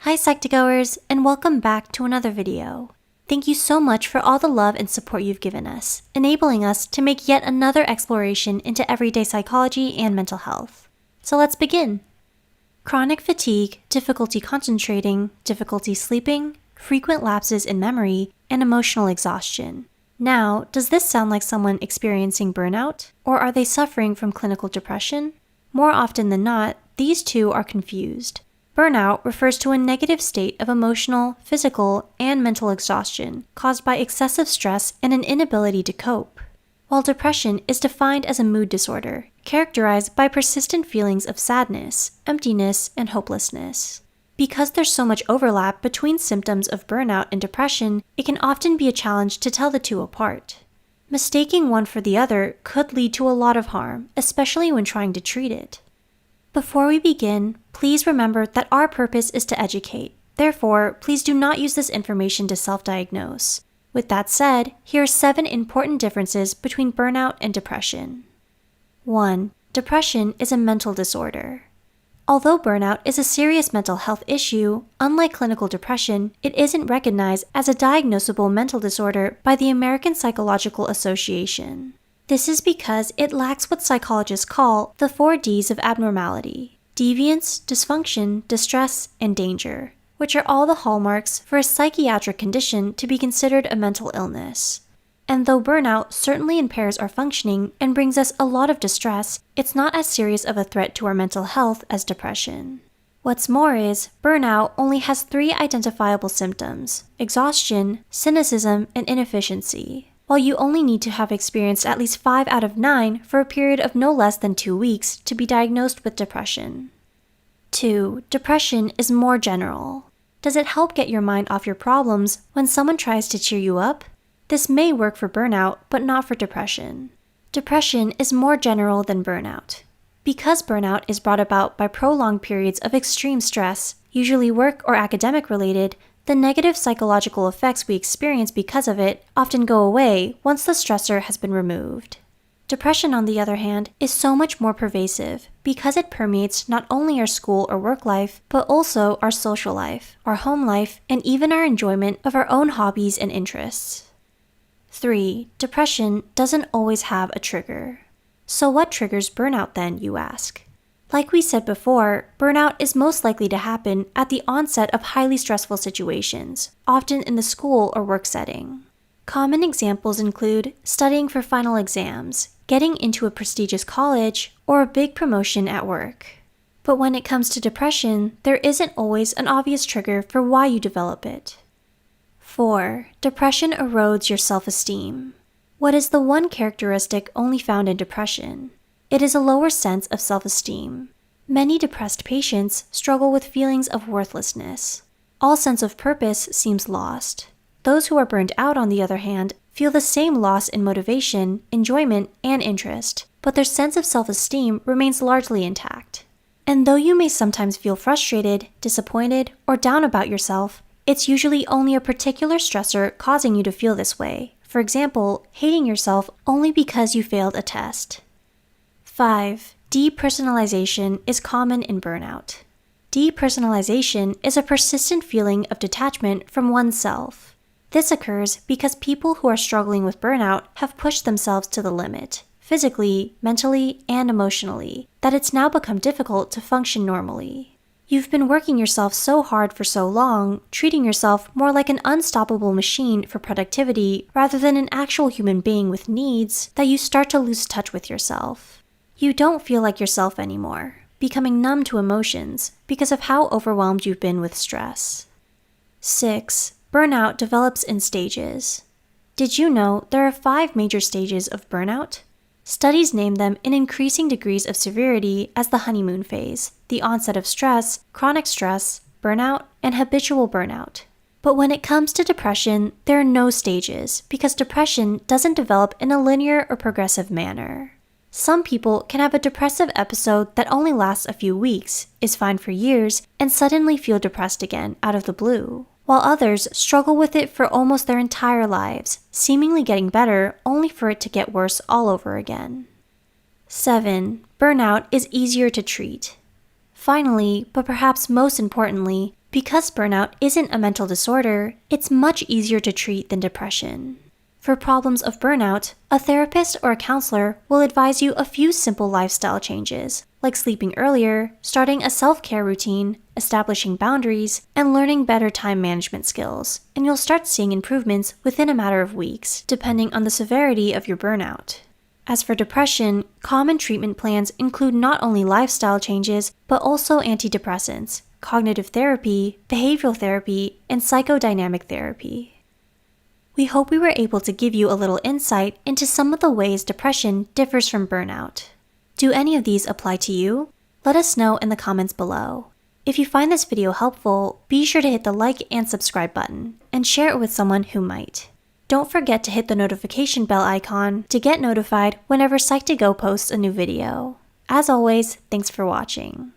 Hi Psych2Goers, and welcome back to another video. Thank you so much for all the love and support you've given us, enabling us to make yet another exploration into everyday psychology and mental health. So let's begin. Chronic fatigue, difficulty concentrating, difficulty sleeping, frequent lapses in memory, and emotional exhaustion. Now, does this sound like someone experiencing burnout? Or are they suffering from clinical depression? More often than not, these two are confused. Burnout refers to a negative state of emotional, physical, and mental exhaustion caused by excessive stress and an inability to cope, while depression is defined as a mood disorder characterized by persistent feelings of sadness, emptiness, and hopelessness. Because there's so much overlap between symptoms of burnout and depression, it can often be a challenge to tell the two apart. Mistaking one for the other could lead to a lot of harm, especially when trying to treat it. Before we begin, please remember that our purpose is to educate. Therefore, please do not use this information to self-diagnose. With that said, here are 7 important differences between burnout and depression. 1. Depression is a mental disorder. Although burnout is a serious mental health issue, unlike clinical depression, it isn't recognized as a diagnosable mental disorder by the American Psychological Association. This is because it lacks what psychologists call the 4 Ds of abnormality: deviance, dysfunction, distress, and danger, which are all the hallmarks for a psychiatric condition to be considered a mental illness. And though burnout certainly impairs our functioning and brings us a lot of distress, it's not as serious of a threat to our mental health as depression. What's more is, burnout only has 3 identifiable symptoms: exhaustion, cynicism, and inefficiency, while you only need to have experienced at least 5 out of 9 for a period of no less than 2 weeks to be diagnosed with depression. 2. Depression is more general. Does it help get your mind off your problems when someone tries to cheer you up? This may work for burnout, but not for depression. Depression is more general than burnout. Because burnout is brought about by prolonged periods of extreme stress, usually work or academic related, the negative psychological effects we experience because of it often go away once the stressor has been removed. Depression, on the other hand, is so much more pervasive because it permeates not only our school or work life, but also our social life, our home life, and even our enjoyment of our own hobbies and interests. 3. Depression doesn't always have a trigger. So what triggers burnout then, you ask? Like we said before, burnout is most likely to happen at the onset of highly stressful situations, often in the school or work setting. Common examples include studying for final exams, getting into a prestigious college, or a big promotion at work. But when it comes to depression, there isn't always an obvious trigger for why you develop it. 4. Depression erodes your self-esteem. What is the one characteristic only found in depression? It is a lower sense of self-esteem. Many depressed patients struggle with feelings of worthlessness. All sense of purpose seems lost. Those who are burned out, on the other hand, feel the same loss in motivation, enjoyment, and interest, but their sense of self-esteem remains largely intact. And though you may sometimes feel frustrated, disappointed, or down about yourself, it's usually only a particular stressor causing you to feel this way. For example, hating yourself only because you failed a test. 5. Depersonalization is common in burnout. Depersonalization is a persistent feeling of detachment from oneself. This occurs because people who are struggling with burnout have pushed themselves to the limit, physically, mentally, and emotionally, that it's now become difficult to function normally. You've been working yourself so hard for so long, treating yourself more like an unstoppable machine for productivity rather than an actual human being with needs, that you start to lose touch with yourself. You don't feel like yourself anymore, becoming numb to emotions because of how overwhelmed you've been with stress. 6. Burnout develops in stages. Did you know there are 5 major stages of burnout? Studies name them in increasing degrees of severity as the honeymoon phase, the onset of stress, chronic stress, burnout, and habitual burnout. But when it comes to depression, there are no stages because depression doesn't develop in a linear or progressive manner. Some people can have a depressive episode that only lasts a few weeks, is fine for years, and suddenly feel depressed again out of the blue, while others struggle with it for almost their entire lives, seemingly getting better only for it to get worse all over again. 7. Burnout is easier to treat. Finally, but perhaps most importantly, Because burnout isn't a mental disorder, it's much easier to treat than depression. For problems of burnout, a therapist or a counselor will advise you a few simple lifestyle changes, like sleeping earlier, starting a self-care routine, establishing boundaries, and learning better time management skills, and you'll start seeing improvements within a matter of weeks, depending on the severity of your burnout. As for depression, common treatment plans include not only lifestyle changes, but also antidepressants, cognitive therapy, behavioral therapy, and psychodynamic therapy. We hope we were able to give you a little insight into some of the ways depression differs from burnout. Do any of these apply to you? Let us know in the comments below. If you find this video helpful, be sure to hit the like and subscribe button, and share it with someone who might. Don't forget to hit the notification bell icon to get notified whenever Psych2Go posts a new video. As always, thanks for watching.